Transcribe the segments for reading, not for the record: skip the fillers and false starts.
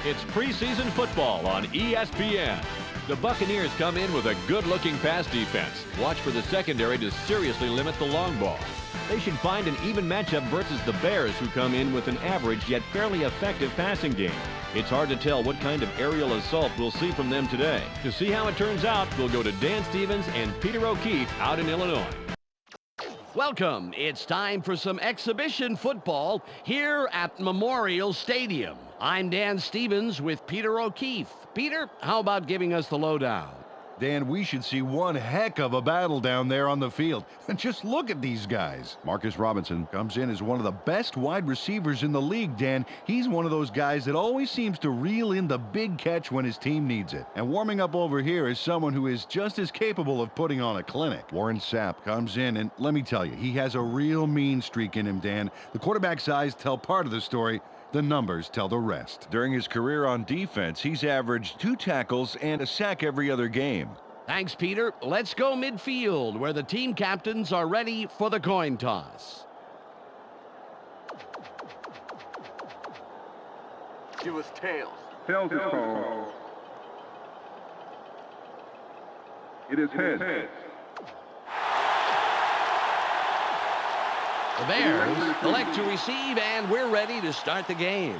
It's preseason football on ESPN. The Buccaneers come in with a good-looking pass defense. Watch for the secondary to seriously limit the long ball. They should find an even matchup versus the Bears, who come in with an average yet fairly effective passing game. It's hard to tell what kind of aerial assault we'll see from them today. To see how it turns out, we'll go to Dan Stevens and Peter O'Keefe out in Illinois. Welcome. It's time for some exhibition football here at Memorial Stadium. I'm Dan Stevens with Peter O'Keefe. Peter, how about giving us the lowdown? Dan, we should see one heck of a battle down there on the field. And just look at these guys. Marcus Robinson comes in as one of the best wide receivers in the league, Dan. He's one of those guys that always seems to reel in the big catch when his team needs it. And warming up over here is someone who is just as capable of putting on a clinic. Warren Sapp comes in, and let me tell you, he has a real mean streak in him, Dan. The quarterback's eyes tell part of the story. The numbers tell the rest. During his career on defense, he's averaged 2 tackles and a sack every other game. Thanks, Peter. Let's go midfield, where the team captains are ready for the coin toss. Give us tails. Tails is called. It is heads. The Bears elect to receive, and we're ready to start the game.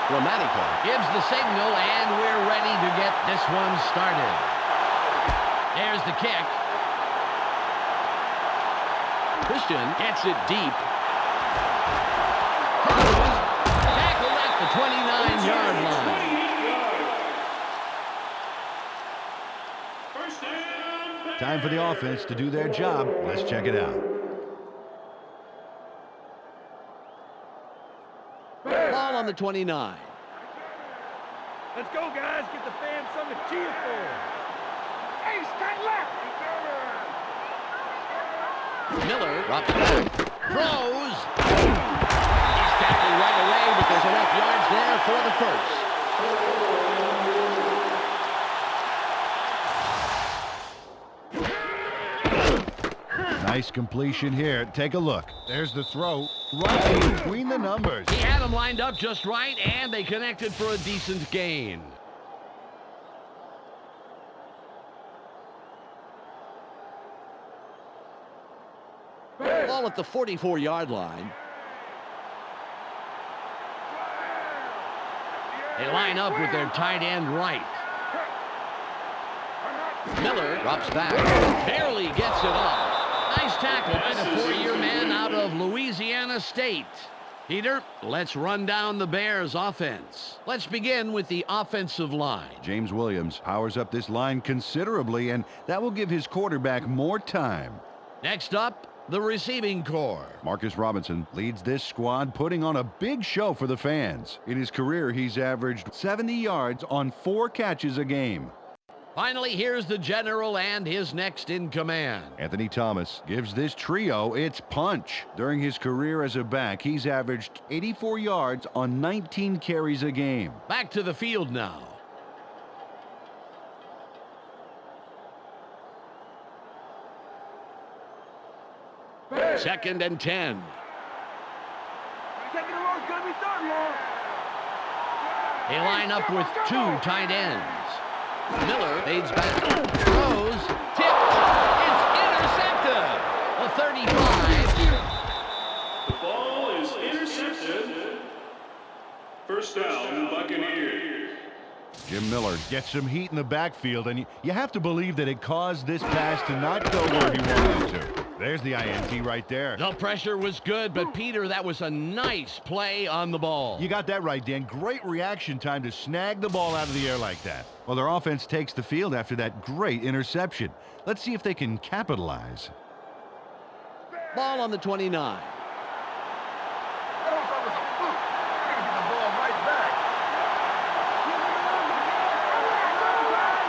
Grammatica gives the signal, and we're ready to get this one started. There's the kick. Christian gets it deep. Tackled at the 29-yard line. Time for the offense to do their job. Let's check it out. Ball on the 29. Let's go, guys. Get the fans something to cheer for. Hey, straight left. Miller drops back. Throws. He's tackled right away, but there's enough yards there for the first. Nice completion here. Take a look. There's the throw right between the numbers. He had them lined up just right, and they connected for a decent gain. Ball at the 44-yard line. They line up with their tight end right. Miller drops back. Barely gets it off. Nice tackle by the 4-year man out of Louisiana State. Peter, let's run down the Bears' offense. Let's begin with the offensive line. James Williams powers up this line considerably, and that will give his quarterback more time. Next up, the receiving corps. Marcus Robinson leads this squad, putting on a big show for the fans. In his career, he's averaged 70 yards on 4 catches a game. Finally, here's the general and his next in command. Anthony Thomas gives this trio its punch. During his career as a back, he's averaged 84 yards on 19 carries a game. Back to the field now. Second and 10. They line up with 2 tight ends. Miller fades back, throws, tipped, it's intercepted. The 35. The ball is intercepted. First down, Buccaneers. Jim Miller gets some heat in the backfield, and you have to believe that it caused this pass to not go where he wanted it to. There's the INT right there. The pressure was good, but Peter, that was a nice play on the ball. You got that right, Dan. Great reaction time to snag the ball out of the air like that. Well, their offense takes the field after that great interception. Let's see if they can capitalize. Ball on the 29.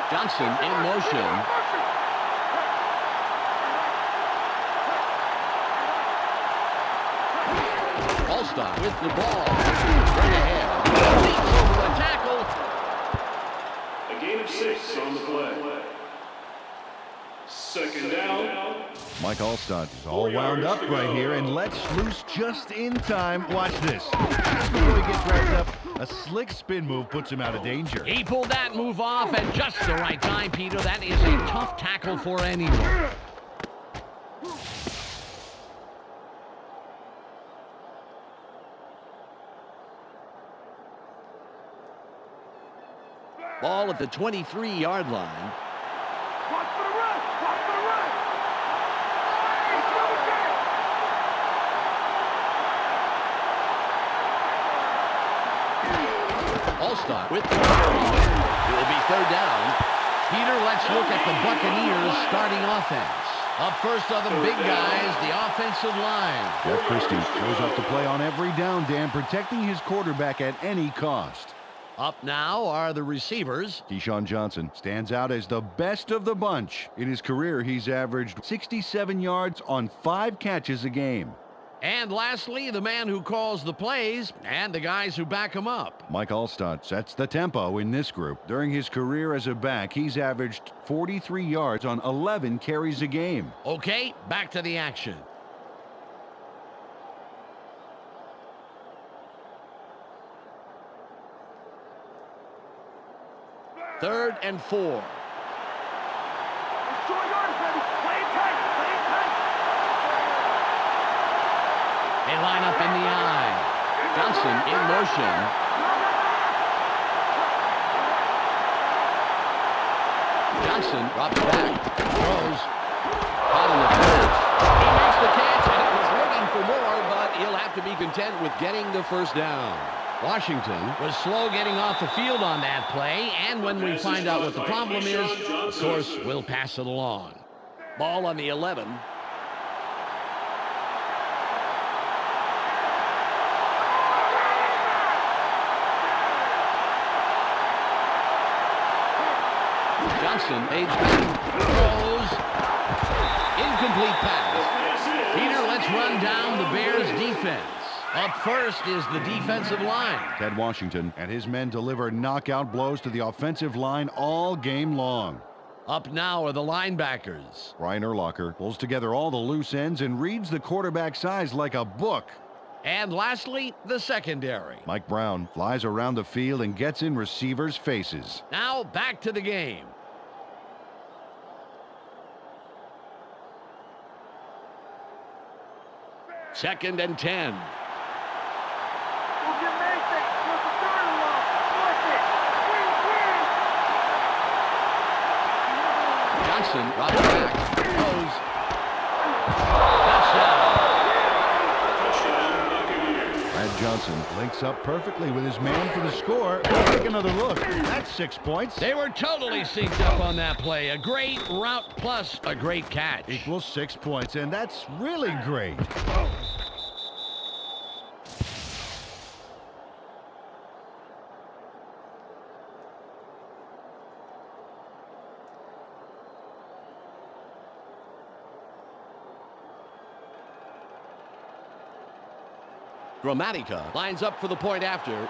Johnson in motion. All-Star with the ball. Right ahead. Leaps over the tackle. A gain of 6 on the play. Second down. Mike Allstott is all wound up right here and lets loose just in time. Watch this. Just before he gets wrapped up, a slick spin move puts him out of danger. He pulled that move off at just the right time, Peter. That is a tough tackle for anyone. Ball at the 23-yard line. Watch for the run! Watch for the run! Allstott with the carry. It will be third down. Peter, let's look at the Buccaneers starting offense. Up first are the big guys, the offensive line. Jeff Christie shows up to play on every down, Dan, protecting his quarterback at any cost. Up now are the receivers. Keyshawn Johnson stands out as the best of the bunch. In his career, he's averaged 67 yards on 5 catches a game. And lastly, the man who calls the plays and the guys who back him up. Mike Allstott sets the tempo in this group. During his career as a back, he's averaged 43 yards on 11 carries a game. Okay, back to the action. Third and 4. Short yards, baby. Play it tight. Play it tight. They line up in the eye. Johnson in motion. Johnson drops back. Throws. Out in the first. He makes the catch, and it was looking for more, but he'll have to be content with getting the first down. Washington was slow getting off the field on that play, and when we find out what the problem is, of course, we'll pass it along. Ball on the 11. Johnson fades back, throws, incomplete pass. Peter, let's run down the Bears defense. Up first is the defensive line. Ted Washington and his men deliver knockout blows to the offensive line all game long. Up now are the linebackers. Brian Urlacher pulls together all the loose ends and reads the quarterback's eyes like a book. And lastly, the secondary. Mike Brown flies around the field and gets in receivers' faces. Now back to the game. Second and 10. Move your man thing. Force the third along. Force it. Win, win. Johnson drops back. Throws. Touchdown. Touchdown, Buccaneers. Brad Johnson links up perfectly with his man for the score. We'll take another look. That's 6 points. They were totally synced up on that play. A great route plus a great catch. Equals 6 points, and that's really great. Gramatica lines up for the point after.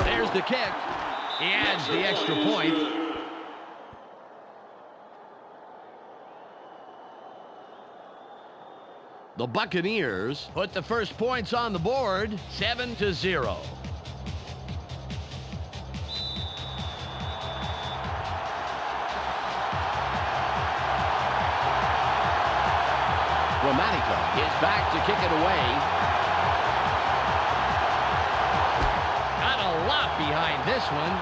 There's the kick. He adds the extra point. The Buccaneers put the first points on the board, 7-0. Gramatica is back to kick it away. Got a lot behind this one.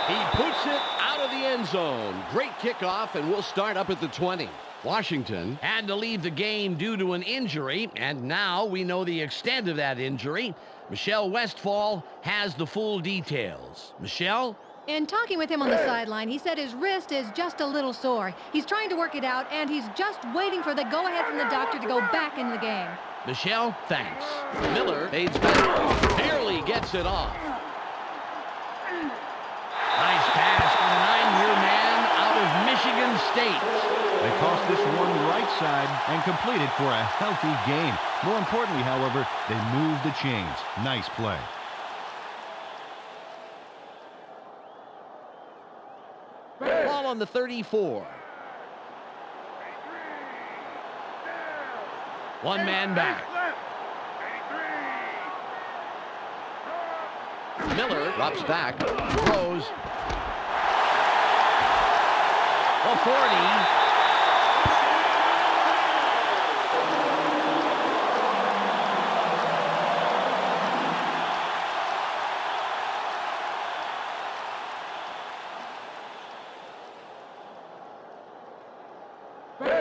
He puts it out of the end zone. Great kickoff, and we'll start up at the 20. Washington had to leave the game due to an injury, and now we know the extent of that injury. Michelle Westfall has the full details. Michelle? In talking with him on the sideline, he said his wrist is just a little sore. He's trying to work it out, and he's just waiting for the go-ahead from the doctor to go back in the game. Michelle, thanks. Miller fades back. Barely gets it off. Nice pass from a 9-year man out of Michigan State. They tossed this one right side and completed for a healthy gain. More importantly, however, they moved the chains. Nice play. Ball on the 34. One man back. Miller drops back, throws. A 40.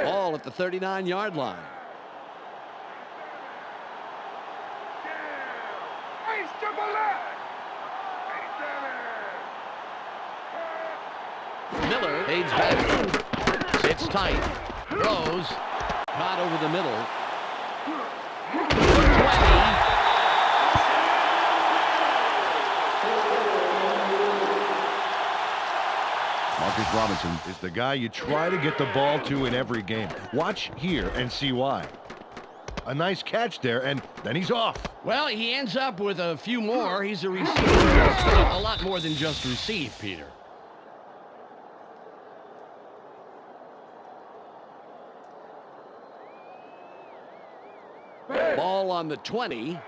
Ball at the 39-yard line. Miller fades back. Sits tight. Throws. Caught over the middle. 20. Marcus Robinson is the guy you try to get the ball to in every game. Watch here and see why. A nice catch there, and then he's off. Well, he ends up with a few more. He's a receiver. A lot more than just receive, Peter. Ball on the 20.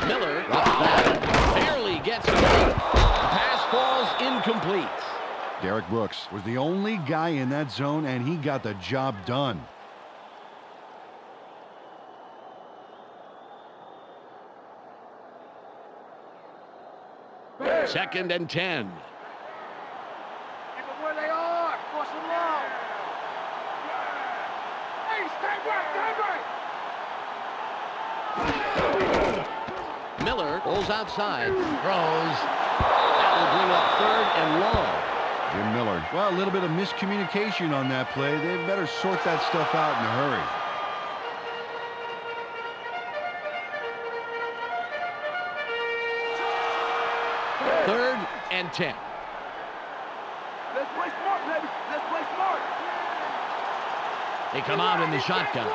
Miller drops back. Barely gets it. The pass falls incomplete. Derek Brooks was the only guy in that zone, and he got the job done. Second and 10. Keep them where they are. Force them long. Hey, stand right. Miller pulls outside. Throws. That will bring up third and long. Jim Miller. Well, a little bit of miscommunication on that play. They better sort that stuff out in a hurry. Third and 10. Let's play smart, baby. Let's play smart. They come out in the shotgun.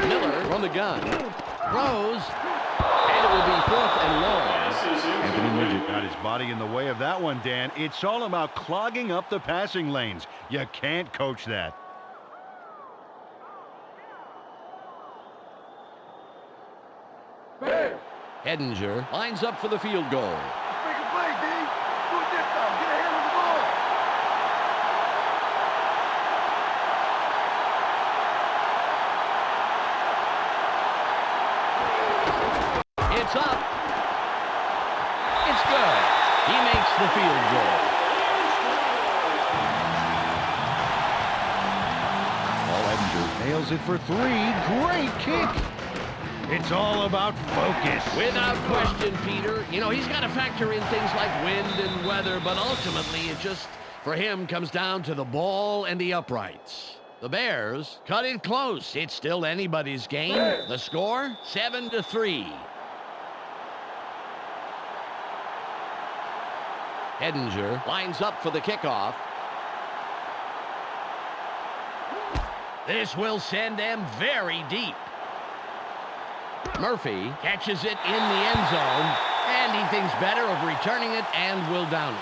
Miller from the gun. Throws. And it will be fourth and long. Anthony Midget got his body in the way of that one, Dan. It's all about clogging up the passing lanes. You can't coach that. Hedinger lines up for the field goal. Make a play, D. Do it this time. Get ahead of the ball. It's up. It's good. He makes the field goal. Paul Hedinger nails it for three. Great kick. It's all about focus. Without question, Peter. You know, he's got to factor in things like wind and weather, but ultimately it just, for him, comes down to the ball and the uprights. The Bears cut it close. It's still anybody's game. The score, 7-3. Hedinger lines up for the kickoff. This will send them very deep. Murphy catches it in the end zone, and he thinks better of returning it and will down it.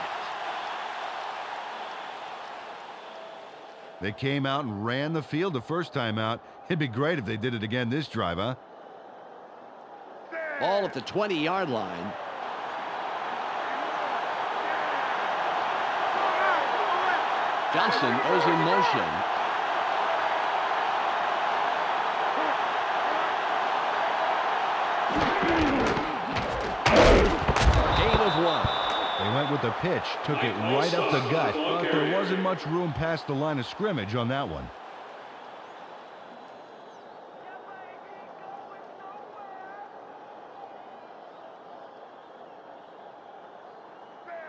They came out and ran the field the first time out. It'd be great if they did it again this drive, huh? Ball at the 20-yard line. Johnson goes in motion. Gain of 1. They went with the pitch, took it right up the gut, but there wasn't much room past the line of scrimmage on that one.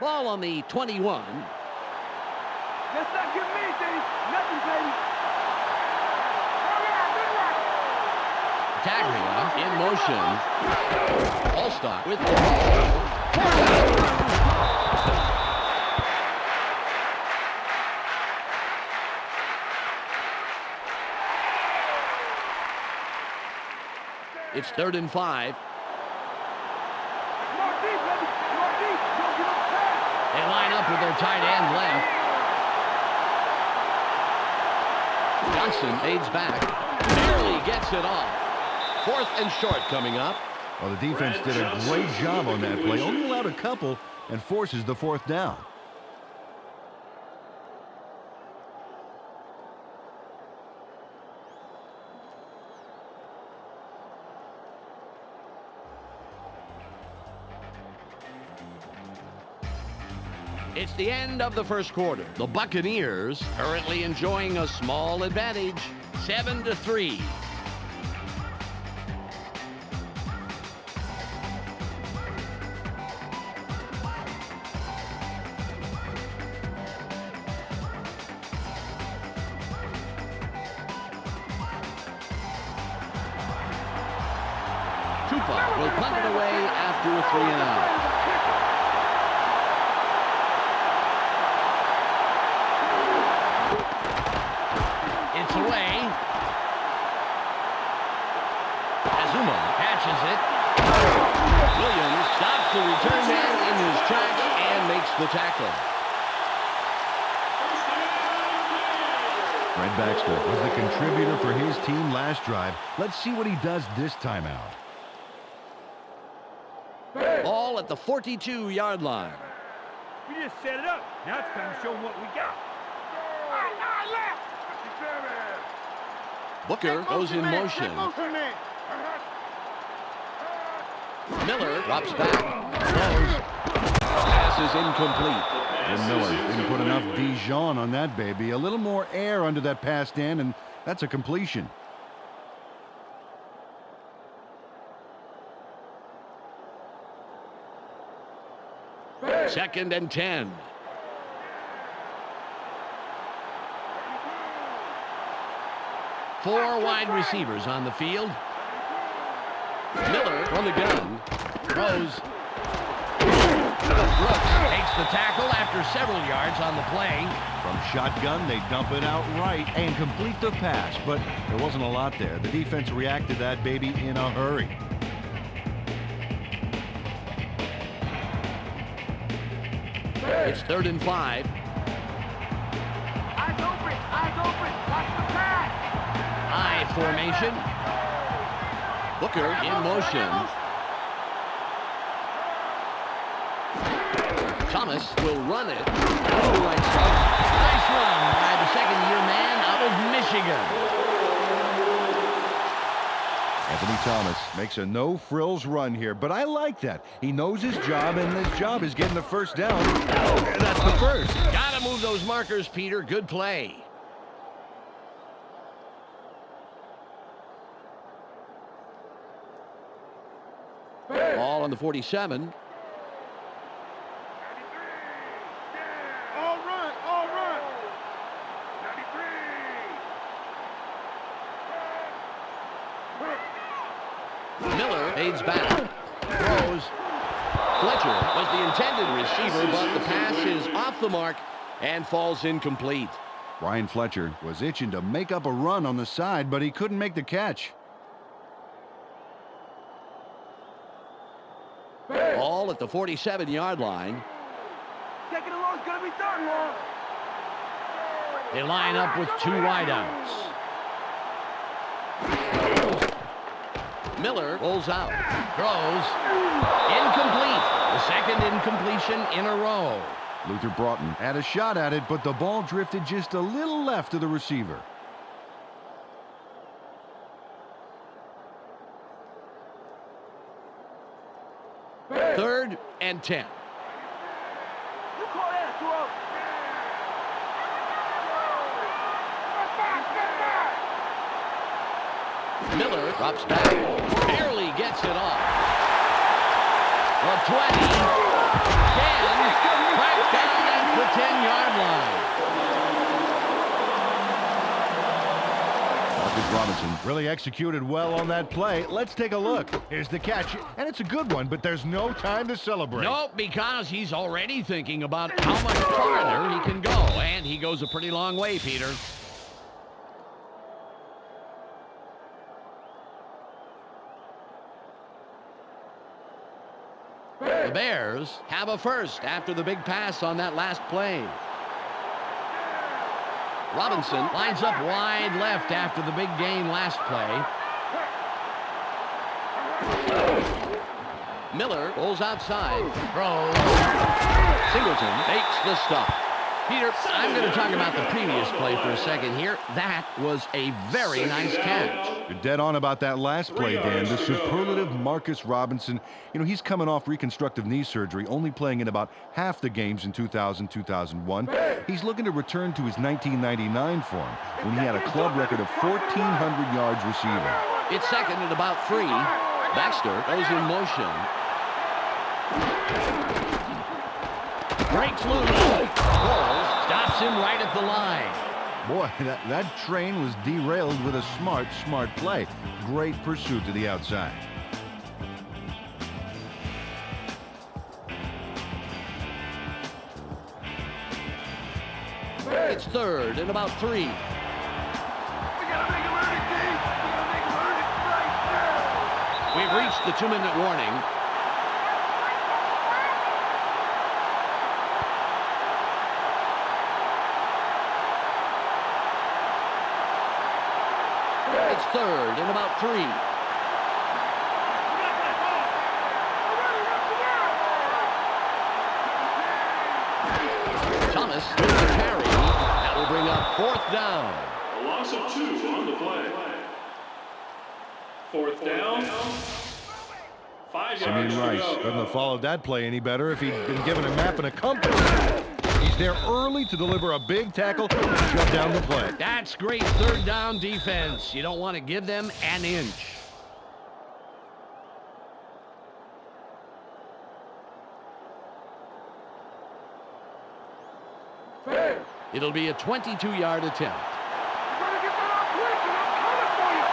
Ball on the 21. Let's not give me anything. Nothing, baby. Taglia in motion. All-Star with the ball. It's 3rd and 5. They line up with their tight end left. Johnson aids back. Barely gets it off. 4th and short coming up. Well, the defense did a great job on that play. Only allowed a couple and forces the 4th down. It's the end of the first quarter. The Buccaneers currently enjoying a small advantage, 7-3. Tupa will punt it away after a 3-and-out. It's away. Azuma catches it. Williams stops the return man in his tracks and makes the tackle. Fred Baxter was the contributor for his team last drive. Let's see what he does this time out. Ball at the 42-yard line. We just set it up. Now it's time to show them what we got. Booker goes in motion. Miller drops back. Throws. Pass is incomplete. And Miller didn't put enough Dijon on that baby. A little more air under that pass, Dan, and that's a completion. Second and 10. Four wide receivers on the field. Miller from the gun. Throws. Brooks takes the tackle after several yards on the play. From shotgun, they dump it out right and complete the pass, but there wasn't a lot there. The defense reacted to that baby in a hurry. It's 3rd and 5. Eyes open, watch the pass. I formation. Booker in motion. Thomas will run it. Oh, right side. Nice run by the second-year man out of Michigan. Anthony Thomas makes a no-frills run here, but I like that. He knows his job, and his job is getting the first down. That's the first. Gotta move those markers, Peter. Good play. Ball on the 47. All run. 93. Miller aids back. Throws. Fletcher was the intended receiver, but the pass is off the mark and falls incomplete. Ryan Fletcher was itching to make up a run on the side, but he couldn't make the catch. Ball at the 47-yard line. Second and long is going to be third long. They line up with two wideouts. Miller rolls out. Throws. Incomplete. The second incompletion in a row. Luther Broughton had a shot at it, but the ball drifted just a little left of the receiver. Third and 10. You call that a throw. Miller drops back. Barely gets it off. The 20. 10. Cracked down at the 10-yard line. Marcus Robinson Really executed well on that play. Let's take a look. Here's the catch, and it's a good one, but there's no time to celebrate. Nope, because he's already thinking about how much farther he can go, and he goes a pretty long way, Peter. The Bears have a first after the big pass on that last play. Robinson lines up wide left after the big gain last play. Miller rolls outside. Throws. Singleton takes the stop. Peter, I'm going to talk about the previous play for a second here. That was a very nice catch. You're dead on about that last play, Dan. The superlative Marcus Robinson. You know, he's coming off reconstructive knee surgery, only playing in about half the games in 2000-2001. He's looking to return to his 1999 form when he had a club record of 1,400 yards receiving. It's second and about 3. Baxter goes in motion. Breaks loose. Ball stops him right at the line. Boy, that train was derailed with a smart play. Great pursuit to the outside. It's third and about 3. We gotta make him earn it, Dave. We gotta make him earn it right now. We've reached the 2-minute warning. It's third and about 3. Thomas with the carry. That will bring up 4th down. A loss of 2 on the play. 4th down. 5 yards Simeon to Rice go. couldn't have followed that play any better if he'd been given a map and a compass. He's there early to deliver a big tackle and shut down the play. That's great 3rd down defense. You don't want to give them an inch. It'll be a 22-yard attempt. Trying to get that out quick, and I'm coming for you.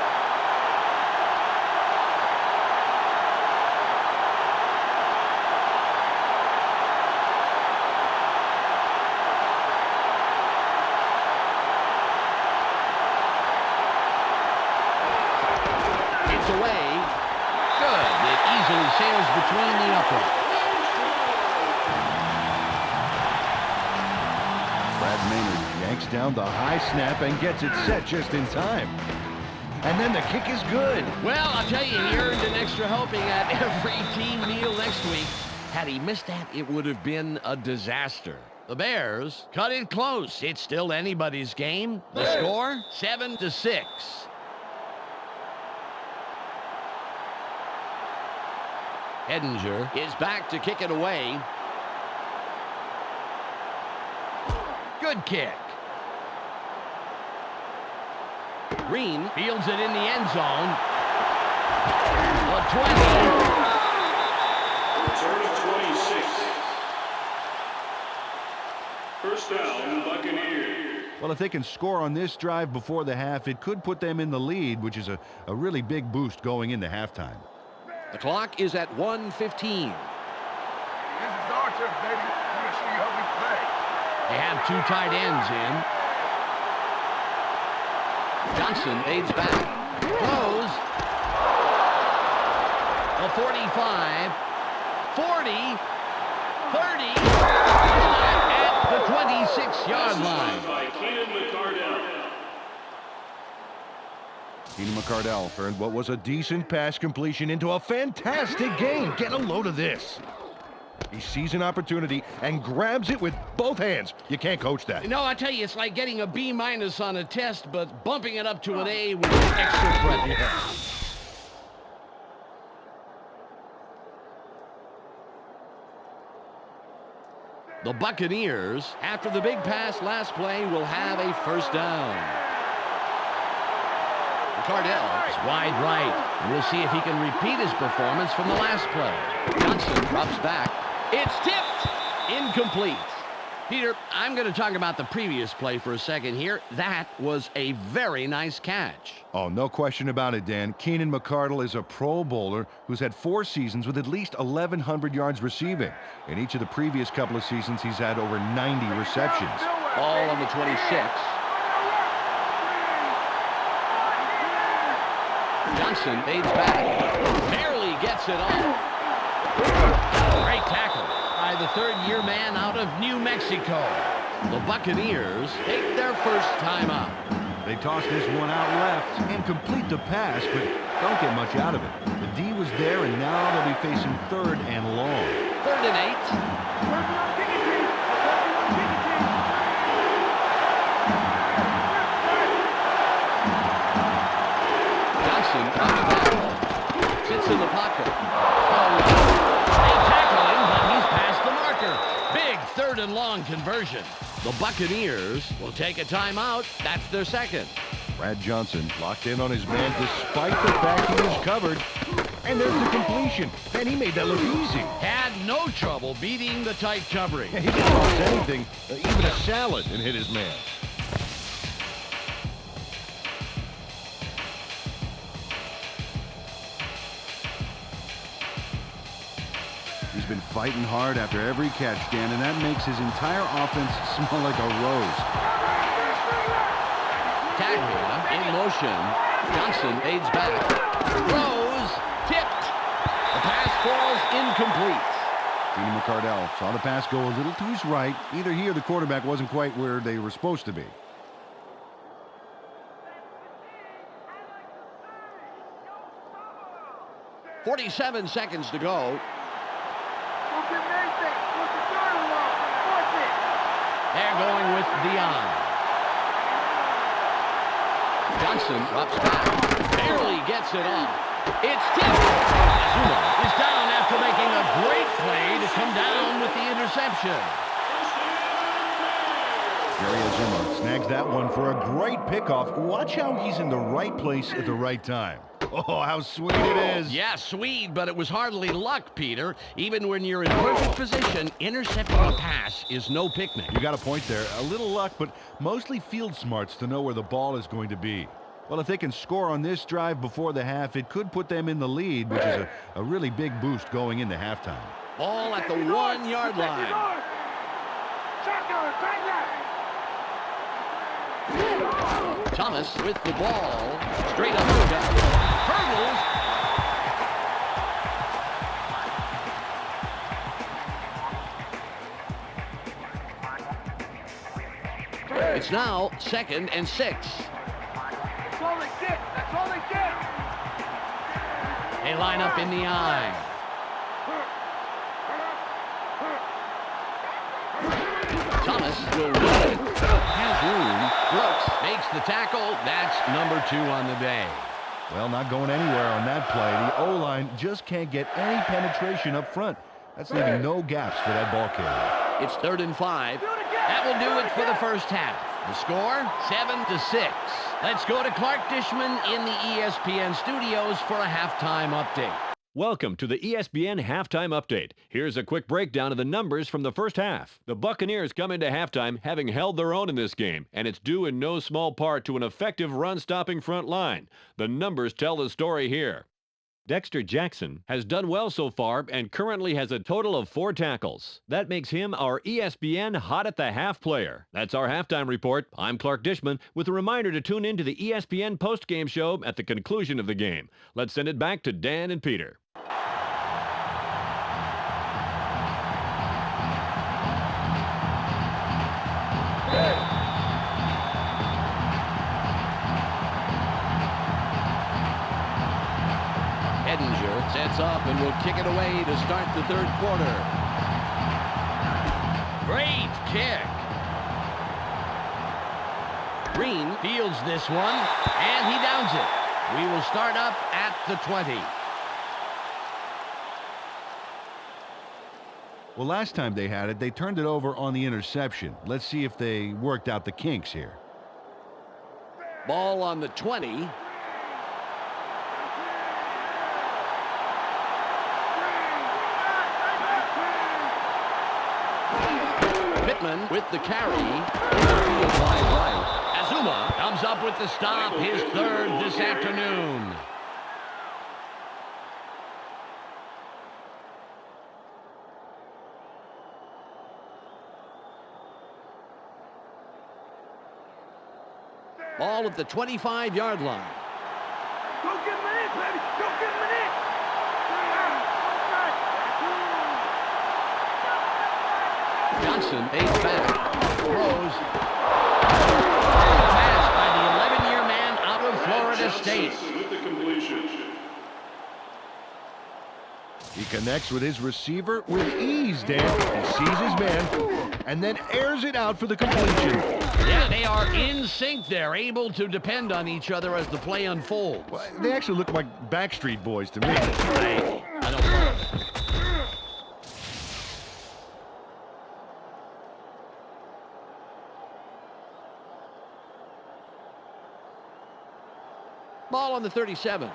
It's away. Good. It easily sails between the uprights. Brad Maynard yanks down the high snap and gets it set just in time. And then the kick is good. Well, I'll tell you, he earned an extra helping at every team meal next week. Had he missed that, it would have been a disaster. The Bears cut it close. It's still anybody's game. The score, 7-6. Edinger is back to kick it away. Good kick. Green fields it in the end zone. The 20. Return of 26. First down, Buccaneers. Well, if they can score on this drive before the half, it could put them in the lead, which is a really big boost going into halftime. The clock is at 1:15. This is our turn, baby. I'm gonna show you how we play. They have 2 tight ends in. Johnson aids back. Throws. The 45. 40. 30. At the 26-yard line. By Keenan McCardell. Keenan McCardell turned what was a decent pass completion into a fantastic gain. Get a load of this. He sees an opportunity and grabs it with both hands. You can't coach that. No, I tell you, it's like getting a B- on a test, but bumping it up to an A with extra credit. The Buccaneers, after the big pass last play, will have a first down. Cardell is wide right. We'll see if he can repeat his performance from the last play. Johnson drops back. It's tipped. Incomplete. Peter, I'm going to talk about the previous play for a second here. That was a very nice catch. Oh, no question about it, Dan. Keenan McCardle is a Pro Bowler who's had 4 seasons with at least 1,100 yards receiving. In each of the previous couple of seasons, he's had over 90 receptions. Ball on the 26. Johnson fades back. Barely gets it off. Great tackle by the third-year man out of New Mexico. The Buccaneers take their first timeout. They toss this one out left and complete the pass, but don't get much out of it. The D was there, and now they'll be facing 3rd and long. 3rd and 8. Sits in the pocket. They tackle him, but he's past the marker. Big 3rd and long conversion. The Buccaneers will take a timeout. That's their second. Brad Johnson locked in on his man despite the fact he was covered. And there's the completion. And he made that look easy. Had no trouble beating the tight covering. Yeah, he can toss anything, even a salad, and hit his man. He's been fighting hard after every catch, Dan, and that makes his entire offense smell like a rose. Taglia in motion. Johnson fades back. Throws. Tipped. The pass falls incomplete. Keenan McCardle saw the pass go a little to his right. Either he or the quarterback wasn't quite where they were supposed to be. .47 seconds to go. They're going with Dion. Johnson drops back. Barely gets it off. It's tipped. Azuma is down after making a great play to come down with the interception. Jerry Azuma snags that one for a great pickoff. Watch how he's in the right place at the right time. Oh, how sweet it is. Yeah, sweet, but it was hardly luck, Peter. Even when you're in perfect position, intercepting a pass is no picnic. You got a point there. A little luck, but mostly field smarts to know where the ball is going to be. Well, if they can score on this drive before the half, it could put them in the lead, which is a really big boost going into halftime. Ball at the 1-yard line. Thomas with the ball. Straight up the gut. Hurdles. It's now 2nd and 6. That's all they get. That's all they get. They line up in the eye. Thomas will run it. Has room. Brooks makes the tackle. That's number 2 on the day. Well, not going anywhere on that play. The O-line just can't get any penetration up front. That's leaving no gaps for that ball carrier. It's 3rd and 5. That will do it for the first half. The score, 7-6. Let's go to Clark Dishman in the ESPN studios for a halftime update. Welcome to the ESPN Halftime Update. Here's a quick breakdown of the numbers from the first half. The Buccaneers come into halftime having held their own in this game, and it's due in no small part to an effective run-stopping front line. The numbers tell the story here. Dexter Jackson has done well so far and currently has a total of 4 tackles. That makes him our ESPN Hot at the Half player. That's our halftime report. I'm Clark Dishman with a reminder to tune in to the ESPN postgame show at the conclusion of the game. Let's send it back to Dan and Peter. Sets up and will kick it away to start the 3rd quarter. Great kick. Green fields this one, and he downs it. We will start up at the 20. Well, last time they had it, they turned it over on the interception. Let's see if they worked out the kinks here. Ball on the 20. Pittman with the carry. Field line right. Azuma comes up with the stop, his third this afternoon. Ball at the 25-yard line. Go get him in, baby. Go get him in. Johnson aids back. Throws. Pass by the 11-year man out of Florida State. With the completion. He connects with his receiver with ease, Dan. He sees his man and then airs it out for the completion. Yeah, they are in sync there, able to depend on each other as the play unfolds. Well, they actually look like Backstreet Boys to me. I don't know. Ball on the 37.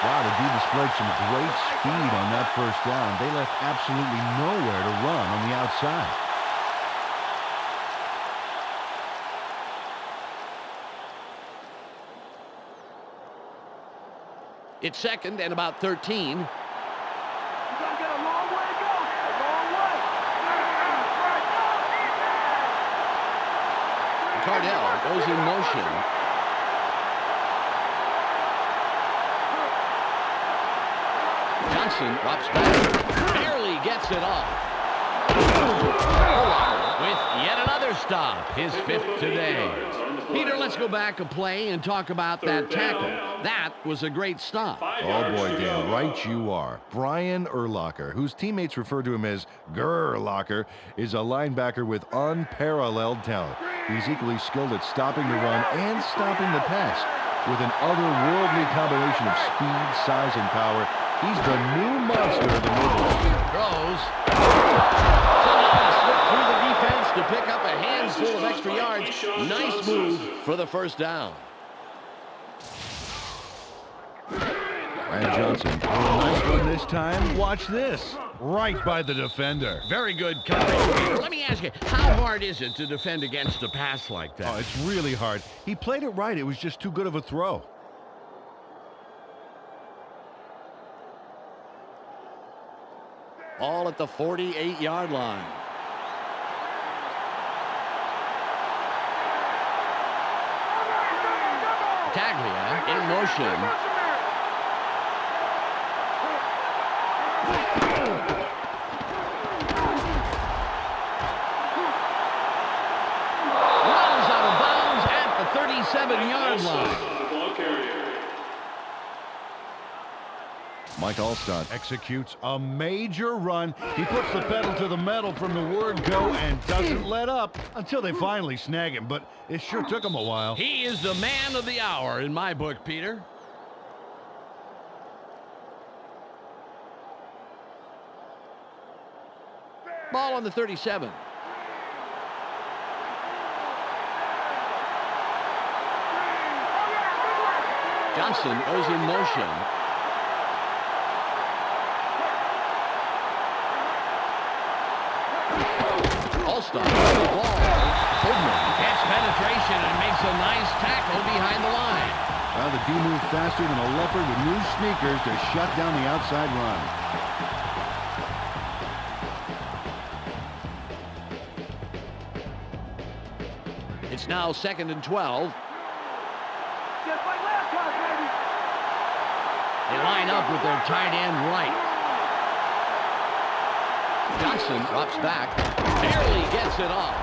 Wow, the D displayed some great speed on that first down. They left absolutely nowhere to run on the outside. It's second and about 13. You gotta get a long way to go. A long way. Cardell goes in motion. Johnson drops back. Barely gets it off. With yet another stop. His fifth today. Peter, let's go back a play and talk about that tackle. That was a great stop. Oh, boy, Dan, right you are. Brian Urlacher, whose teammates refer to him as Gurlacher, is a linebacker with unparalleled talent. He's equally skilled at stopping the run and stopping the pass. With an otherworldly combination of speed, size, and power, he's the new monster of the middle. Throws. Somehow slipped through the defense to pick up a handful of extra yards. Nice move for the first down. And Johnson, a nice one this time. Watch this. Right by the defender. Very good coverage. Let me ask you, how hard is it to defend against a pass like that? Oh, it's really hard. He played it right. It was just too good of a throw. All at the 48-yard line. Taglia in motion. Runs out of bounds at the 37-yard line. Ball carrier. Mike Alstott executes a major run. He puts the pedal to the metal from the word go and doesn't let up until they finally snag him, but it sure took him a while. He is the man of the hour in my book, Peter. Ball on the 37. Johnson goes in motion. All-star the ball. Pittman gets penetration and makes a nice tackle behind the line. Well, the D moved faster than a leopard with new sneakers to shut down the outside run. It's now 2nd and 12. Just like last time, baby. They line up with their tight end right. Johnson drops back. Barely gets it off.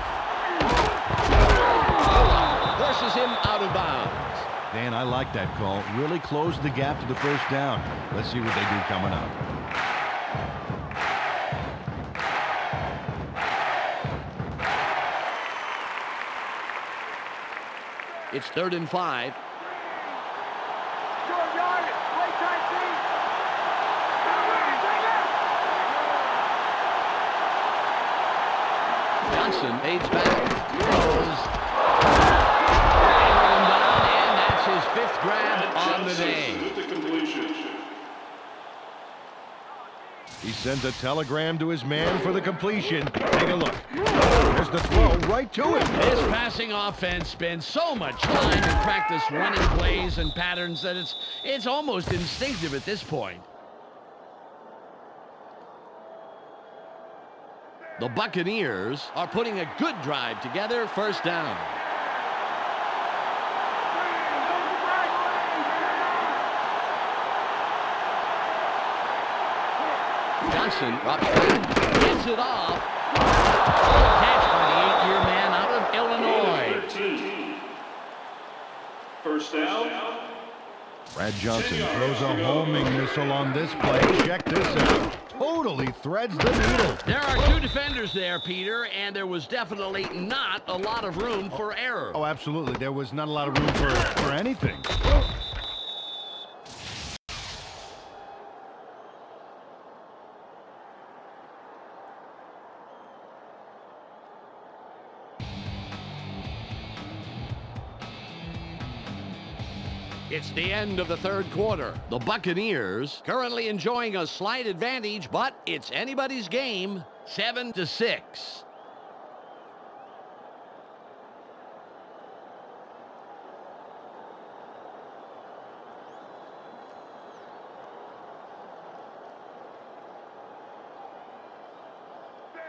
Forces him out of bounds. Dan, I like that call. Really closed the gap to the first down. Let's see what they do coming up. It's 3rd and 5. Short yardage. Play tight, team. Johnson aids back. today. With the completion. He sends a telegram to his man for the completion. Take a look. There's the throw right to him. This passing offense spends so much time in practice running plays and patterns that it's almost instinctive at this point. The Buccaneers are putting a good drive together. First down. Johnson drops back, gets it off. Catch by the 8-year man out of Illinois. 13. First down. Brad Johnson throws a homing missile on this play. Check this out. Totally threads the needle. There are two defenders there, Peter, and there was definitely not a lot of room for error. Oh, absolutely. There was not a lot of room for anything. It's the end of the third quarter. The Buccaneers currently enjoying a slight advantage, but it's anybody's game, 7-6.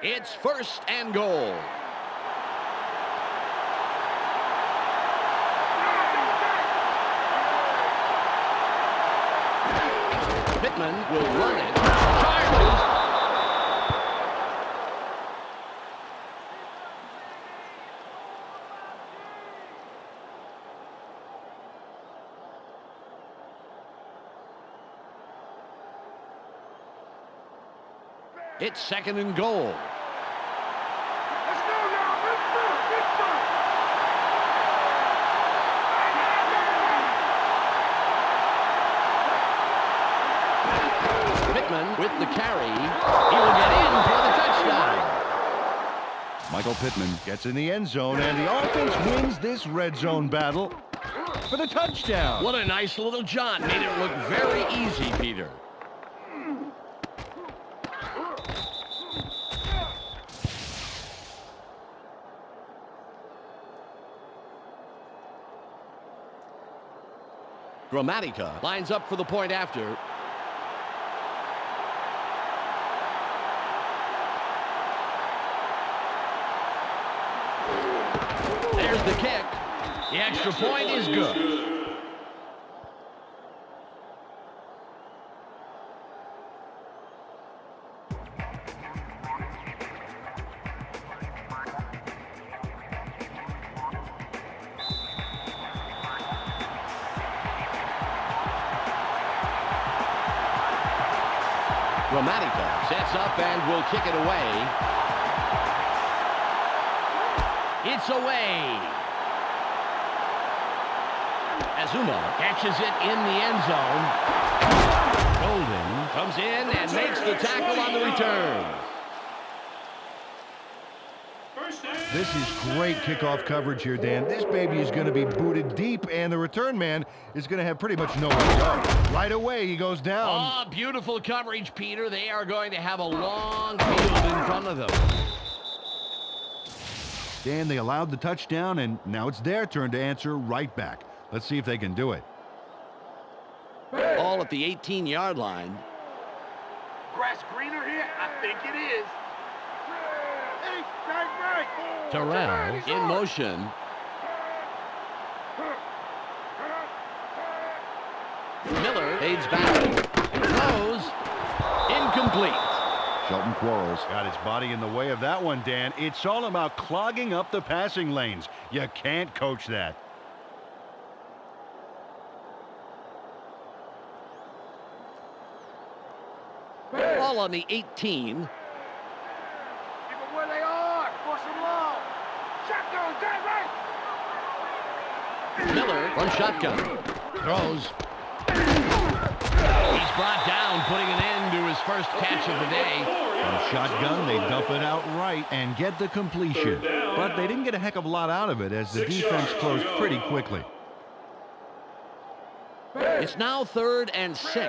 It's first and goal. Pittman will run it. Charges. It's second and goal. Let's go now. Let's go. Let's go. Pittman with the carry. He will get in for the touchdown. Michael Pittman gets in the end zone, and the offense wins this red zone battle for the touchdown. What a nice little jaunt. Made it look very easy, Peter. Gramatica lines up for the point after. There's the kick. The extra point is good. Gramatica sets up and will kick it away. It's away. Azuma catches it in the end zone. Golden comes in and makes the tackle on the return. This is great kickoff coverage here, Dan. This baby is going to be booted deep, and the return man is going to have pretty much nowhere to go. Right away, he goes down. Oh, beautiful coverage, Peter. They are going to have a long field in front of them. Dan, they allowed the touchdown, and now it's their turn to answer right back. Let's see if they can do it. All at the 18-yard line. Grass greener here? I think it is. Hey, right. Terrell in motion. Miller fades back. Throws. Incomplete. Shelton Quarles got his body in the way of that one, Dan. It's all about clogging up the passing lanes. You can't coach that. Ball on the 18. Keep them where they are. Force them long. Shotgun, dead right. Miller from shotgun. Throws. He's brought down, putting an end to his first catch of the day. From shotgun, they dump it out right and get the completion. But they didn't get a heck of a lot out of it as the defense closed pretty quickly. It's now 3rd and 6. RD,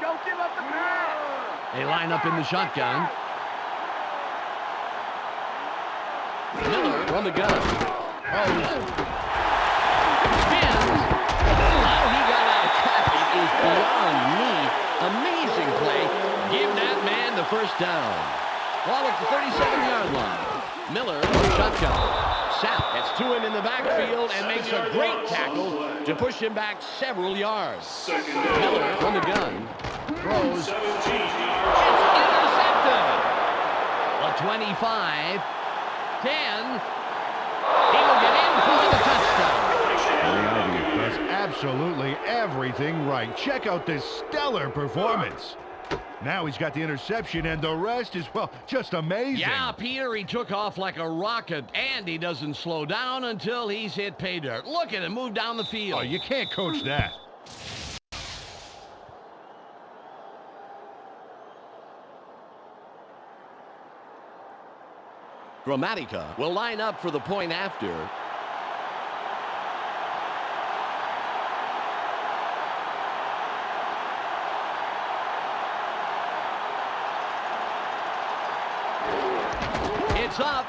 don't give up the pass. They line up in the shotgun. Miller from the gun. Spins. How he got out of traffic is beyond me. Amazing play. Give that man the first down. Ball at the 37-yard line. Miller shotgun. Sapp gets to him in the backfield and makes a great tackle to push him back several yards. Miller from the gun. Throws. It's intercepted. A 25. 10. He will get in for the touchdown. Does absolutely everything right. Check out this stellar performance. Now he's got the interception, and the rest is, well, just amazing. Yeah, Peter, he took off like a rocket, and he doesn't slow down until he's hit pay dirt. Look at him move down the field. Oh, you can't coach that. Gramatica will line up for the point after. It's up.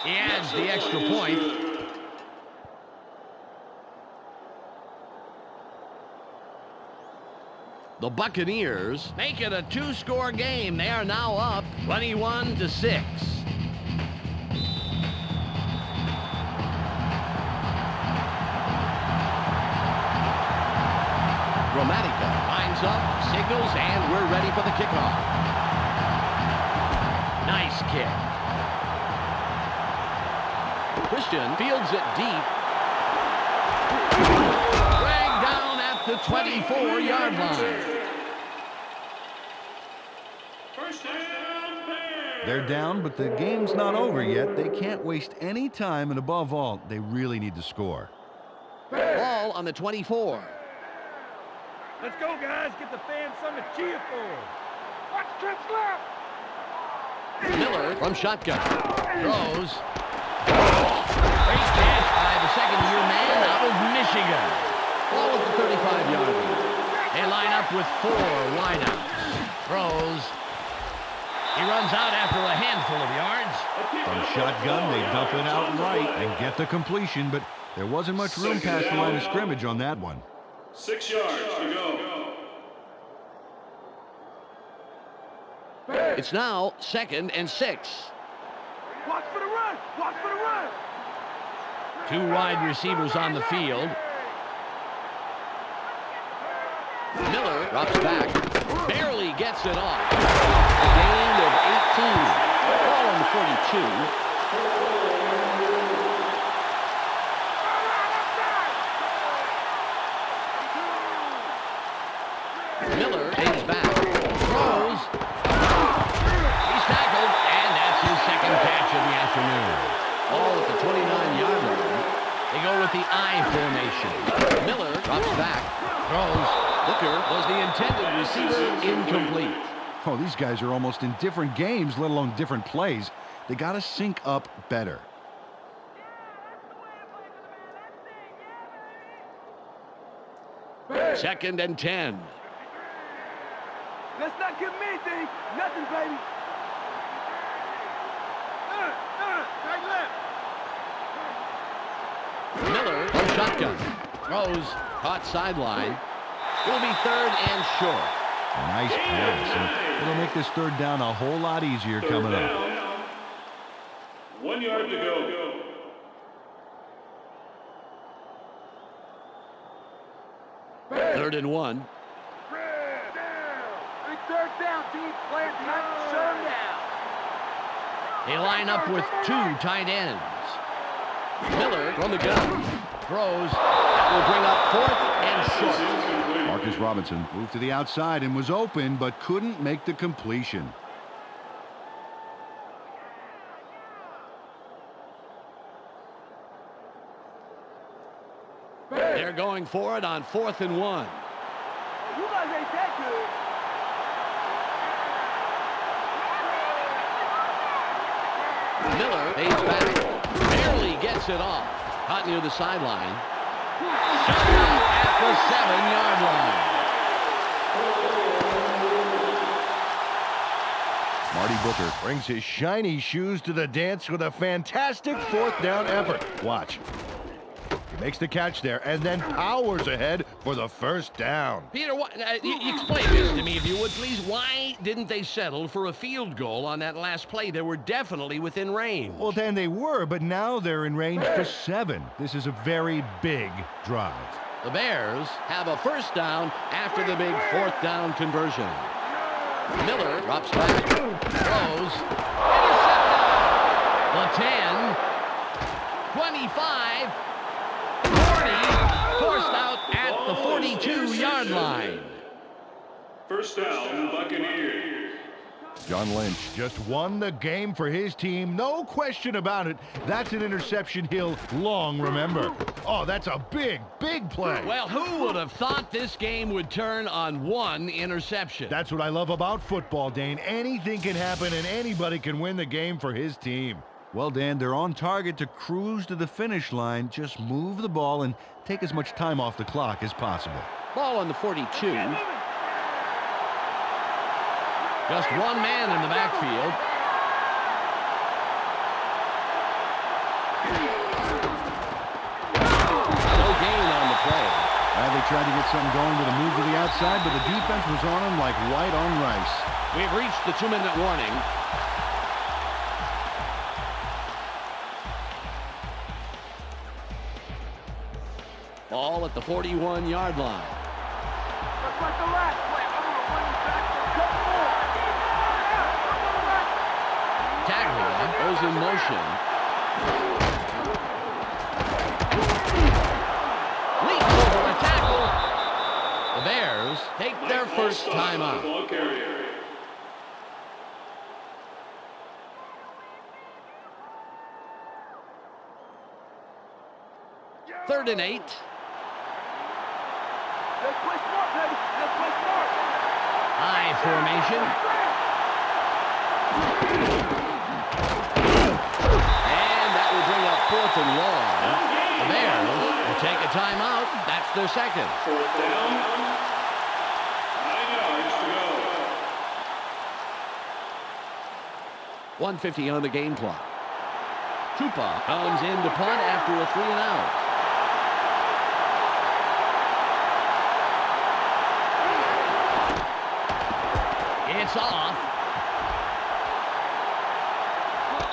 He adds the extra point. The Buccaneers make it a 2-score game. They are now up 21-6. Gramatica lines up, signals, and we're ready for the kickoff. Nice kick. Christian fields it deep. Dragged down at the 24-yard line. First down, Bears. They're down, but the game's not over yet. They can't waste any time, and above all, they really need to score. Ball on the 24. Let's go, guys. Get the fans something to cheer for. Watch trips left. Miller from shotgun. Throws. Great catch by the second-year man out of Michigan. Ball at the 35-yard line. They line up with 4 wideouts. Throws. He runs out after a handful of yards. From shotgun, they dump it out right and get the completion, but there wasn't much room past the line of scrimmage on that one. 6 yards to go. It's now 2nd and 6. Watch for the run. Watch for the run. 2 wide receivers on the field. Miller drops back. Barely gets it off. A gain of 18. Ball on the 42. Miller takes back. Throws. He's tackled, and that's his second catch of the afternoon. All at the 29-yard line. They go with the I formation. Miller drops back. Throws. Booker was the intended receiver, incomplete. Oh, these guys are almost in different games, let alone different plays. They got to sync up better. Second and 10. Let's not give me anything. Nothing, baby. Right left. Miller from shotgun. Throws. Caught sideline. Will be 3rd and short. Nice pass. And it'll make this 3rd down a whole lot easier coming up. 1 yard to go. 3rd and 1. Big 3rd down, team. Players not shut them down. They line up with 2 tight ends. Miller from the gun. Throws. That will bring up 4th and short. Marcus Robinson moved to the outside and was open, but couldn't make the completion. They're going for it on 4th and 1. You guys ain't that Miller pays back. Barely gets it off. Caught near the sideline. Shut out at the 7-yard line. Marty Booker brings his shiny shoes to the dance with a fantastic 4th down effort. Watch. He makes the catch there and then powers ahead for the 1st down. Peter, explain this to me, if you would, please. Why didn't they settle for a field goal on that last play? They were definitely within range. Well, Dan, they were, but now they're in range for 7. This is a very big drive. The Bears have a 1st down after the big 4th down conversion. Miller drops back, throws, intercepted. The 10, 25, 40, forced out at the 42-yard line. 1st down, Buccaneers. John Lynch just won the game for his team. No question about it. That's an interception he'll long remember. Oh, that's a big, big play. Well, who would have thought this game would turn on one interception? That's what I love about football, Dane. Anything can happen and anybody can win the game for his team. Well, Dan, they're on target to cruise to the finish line. Just move the ball and take as much time off the clock as possible. Ball on the 42. Just one man in the backfield. No gain on the play. They tried to get something going with a move to the outside, but the defense was on him like white on rice. We've reached the 2-minute warning. Ball at the 41-yard line. Just like the last play. I'm going to run you back for a couple more. Taglia goes in motion. Leaps over a tackle. The Bears take their 1st time out. Ball carrier. 3rd and 8. Let's play smart, baby. Let's play smart. High formation. And that will bring up 4th and long. The Bears will take a timeout. That's their 2nd. 4th down. 9 yards to go. 1:50 on the game clock. Tupa comes in to punt after a 3-and-out. It's off.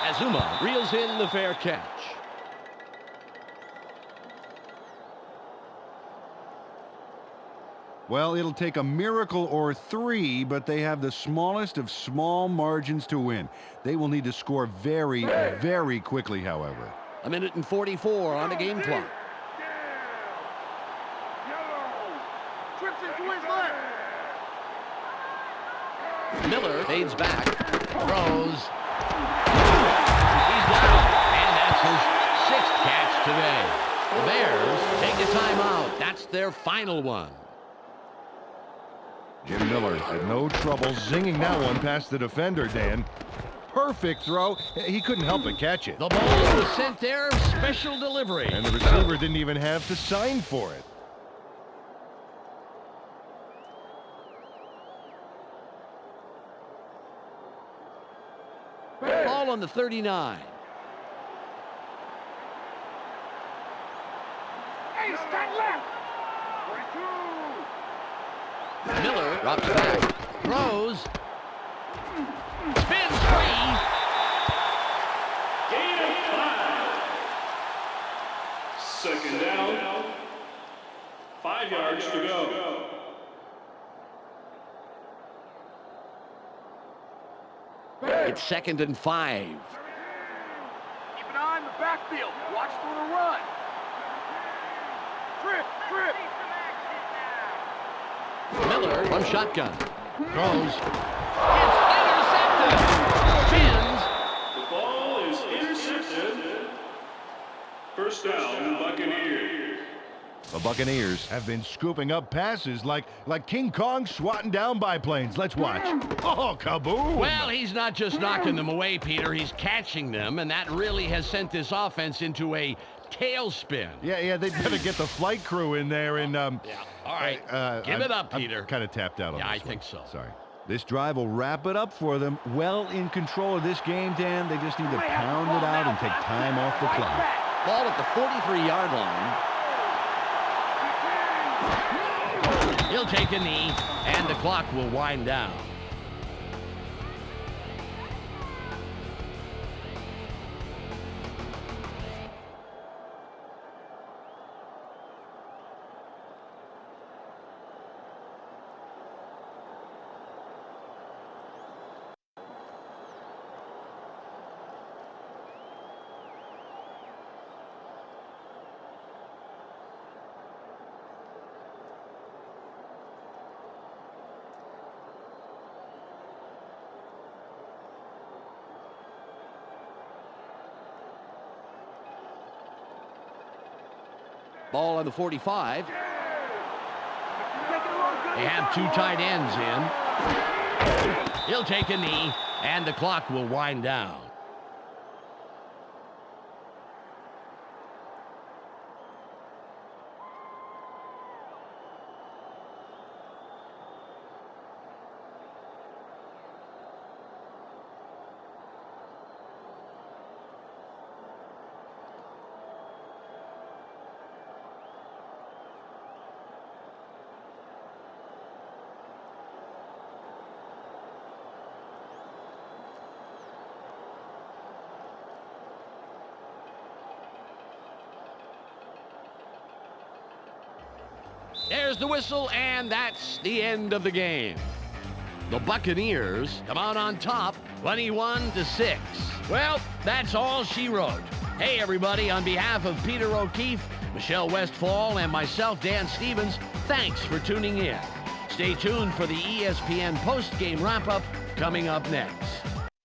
Azuma reels in the fair catch. Well, it'll take a miracle or 3, but they have the smallest of small margins to win. They will need to score very, very quickly, however. 1:44 on the game clock. Trips into his left. Miller fades back, throws. He's down, and that's his 6th catch today. The Bears take a timeout. That's their final one. Jim Miller had no trouble zinging that one past the defender, Dan. Perfect throw. He couldn't help but catch it. The ball was sent there, special delivery. And the receiver didn't even have to sign for it. Ball on the 39. Hey, stand left. 42. Miller drops back, throws, spins free. Gain of 5. 2nd down. 5 yards to go. It's 2nd and 5. Keep an eye on the backfield. Watch for the run. Trip, trip. Miller from shotgun. Throws. It's intercepted. Spins. The ball is intercepted. 1st down, Buccaneers. The Buccaneers have been scooping up passes like King Kong swatting down biplanes. Let's watch. Oh, kaboom! Well, he's not just knocking them away, Peter. He's catching them, and that really has sent this offense into a tailspin. Yeah, they better get the flight crew in there and Yeah. All right. Give it up, Peter. I'm kind of tapped out on Yeah, this I one. think so. Sorry. This drive will wrap it up for them. Well in control of this game, Dan. They just need to pound it out and take time off the clock. Ball at the 43-yard line. He'll take a knee, and the clock will wind down. Ball on the 45. They have two tight ends in. He'll take a knee, and the clock will wind down. There's the whistle, and that's the end of the game. The Buccaneers come out on top, 21-6. Well, that's all she wrote. Hey, everybody, on behalf of Peter O'Keefe, Michelle Westfall, and myself, Dan Stevens, thanks for tuning in. Stay tuned for the ESPN postgame wrap-up coming up next.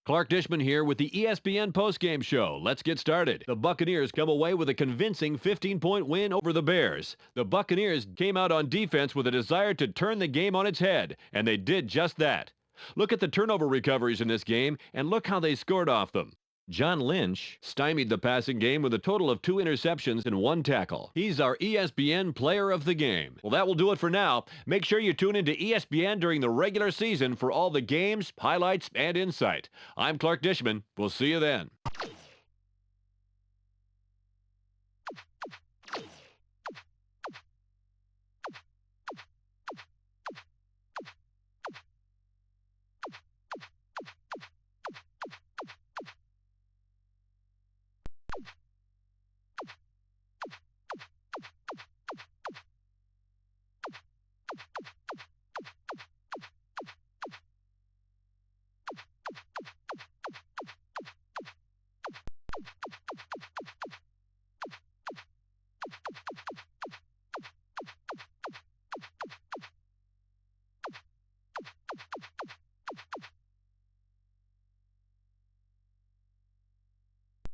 Clark Dishman here with the ESPN postgame show. Let's get started. The Buccaneers come away with a convincing 15-point win over the Bears. The Buccaneers came out on defense with a desire to turn the game on its head, and they did just that. Look at the turnover recoveries in this game, and look how they scored off them. John Lynch stymied the passing game with a total of 2 interceptions and 1 tackle. He's our ESPN player of the game. Well, that will do it for now. Make sure you tune into ESPN during the regular season for all the games, highlights, and insight. I'm Clark Dishman. We'll see you then.